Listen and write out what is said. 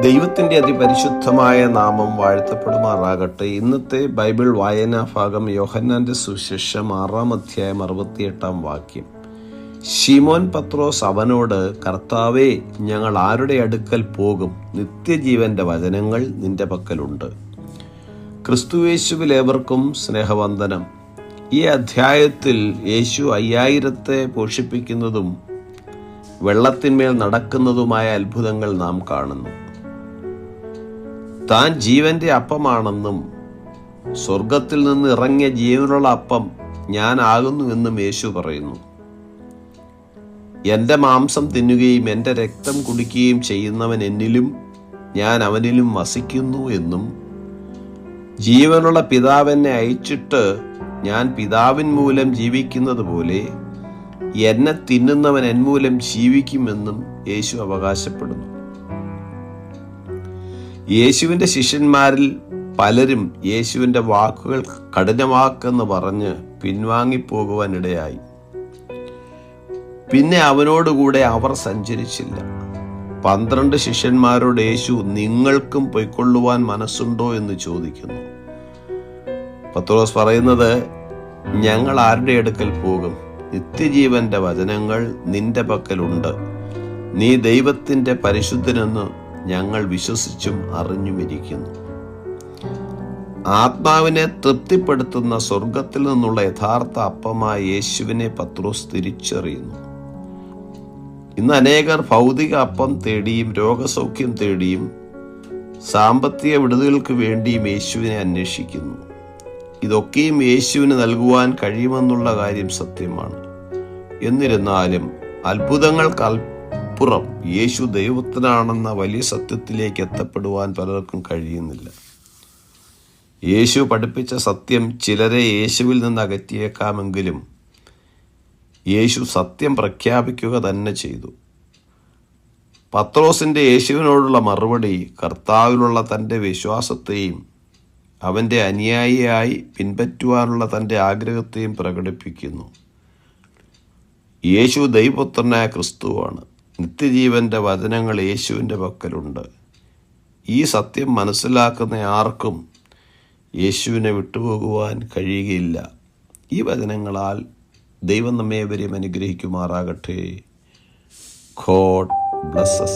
ദൈവത്തിൻ്റെ അതിപരിശുദ്ധമായ നാമം വാഴ്ത്തപ്പെടുമാറാകട്ടെ. ഇന്നത്തെ ബൈബിൾ വായനാ ഭാഗം യോഹന്നാന്റെ സുവിശേഷം 6-ാം അധ്യായം 68-ാം വാക്യം. ശിമോൻ പത്രോസ് അവനോട്, കർത്താവേ, ഞങ്ങൾ ആരുടെ അടുക്കൽ പോകും? നിത്യജീവന്റെ വചനങ്ങൾ നിന്റെ പക്കലുണ്ട്. ക്രിസ്തുയേശുവിൽ ഏവർക്കും സ്നേഹവന്ദനം. ഈ അധ്യായത്തിൽ യേശു 5000-ത്തെ പോഷിപ്പിക്കുന്നതും വെള്ളത്തിന്മേൽ നടക്കുന്നതുമായ അത്ഭുതങ്ങൾ നാം കാണുന്നു. താൻ ജീവന്റെ അപ്പമാണെന്നും സ്വർഗത്തിൽ നിന്ന് ഇറങ്ങിയ ജീവനുള്ള അപ്പം ഞാനാകുന്നു എന്നും യേശു പറയുന്നു. എൻ്റെ മാംസം തിന്നുകയും എൻ്റെ രക്തം കുടിക്കുകയും ചെയ്യുന്നവൻ എന്നിലും ഞാൻ അവനിലും വസിക്കുന്നു എന്നും, ജീവനുള്ള പിതാവ് എന്നെ അയച്ചിട്ട് ഞാൻ പിതാവിൻ മൂലം ജീവിക്കുന്നത് പോലെ എന്നെ തിന്നുന്നവൻ എൻ മൂലം ജീവിക്കുമെന്നും യേശു അവകാശപ്പെടുന്നു. യേശുവിൻ്റെ ശിഷ്യന്മാരിൽ പലരും യേശുവിൻ്റെ വാക്കുകൾ കഠിനമാക്കെന്ന് പറഞ്ഞ് പിൻവാങ്ങിപ്പോകുവാനിടയായി. പിന്നെ അവനോടുകൂടെ അവർ സഞ്ചരിച്ചില്ല. 12 ശിഷ്യന്മാരോട് യേശു, നിങ്ങൾക്കും പൊയ്ക്കൊള്ളുവാൻ മനസ്സുണ്ടോ എന്ന് ചോദിക്കുന്നു. പത്രോസ് പറയുന്നത്, ഞങ്ങൾ ആരുടെ അടുക്കൽ പോകും? നിത്യജീവന്റെ വചനങ്ങൾ നിന്റെ പക്കലുണ്ട്. നീ ദൈവത്തിൻ്റെ പരിശുദ്ധനെന്ന് ഞങ്ങൾ വിശ്വസിച്ചും അറിഞ്ഞുമിരിക്കുന്നു. ആത്മാവിനെ തൃപ്തിപ്പെടുത്തുന്ന സ്വർഗത്തിൽ നിന്നുള്ള യഥാർത്ഥ അപ്പമായ യേശുവിനെ പത്രോസ് തിരിച്ചറിയുന്നു. ഇന്ന് അനേകർ ഭൗതിക അപ്പം തേടിയും രോഗസൗഖ്യം തേടിയും സാമ്പത്തിക വിടുതലുകൾക്ക് വേണ്ടിയും യേശുവിനെ അന്വേഷിക്കുന്നു. ഇതൊക്കെയും യേശുവിന് നൽകുവാൻ കഴിയുമെന്നുള്ള കാര്യം സത്യമാണ്. എന്നിരുന്നാലും അത്ഭുതങ്ങൾക്കപ്പുറം യേശു ദൈവത്തിനാണെന്ന വലിയ സത്യത്തിലേക്ക് എത്തപ്പെടുവാൻ പലർക്കും കഴിയുന്നില്ല. യേശു പഠിപ്പിച്ച സത്യം ചിലരെ യേശുവിൽ നിന്ന് അകറ്റിയേക്കാമെങ്കിലും യേശു സത്യം പ്രഖ്യാപിക്കുക തന്നെ ചെയ്തു. പത്രോസിൻ്റെ യേശുവിനോടുള്ള മറുപടി കർത്താവിലുള്ള തൻ്റെ വിശ്വാസത്തെയും അവൻ്റെ അനുയായിയായി പിൻപറ്റുവാനുള്ള തൻ്റെ ആഗ്രഹത്തെയും പ്രകടിപ്പിക്കുന്നു. യേശു ദൈവപുത്രനായ ക്രിസ്തുവാണ്. നിത്യജീവന്റെ വചനങ്ങൾ യേശുവിൻ്റെ പക്കലുണ്ട്. ഈ സത്യം മനസ്സിലാക്കുന്ന ആർക്കും യേശുവിനെ വിട്ടുപോകുവാൻ കഴിയുകയില്ല. ഈ വചനങ്ങളാൽ ദൈവം നമ്മെ ഏവരെയും അനുഗ്രഹിക്കുമാറാകട്ടെ. God bless us.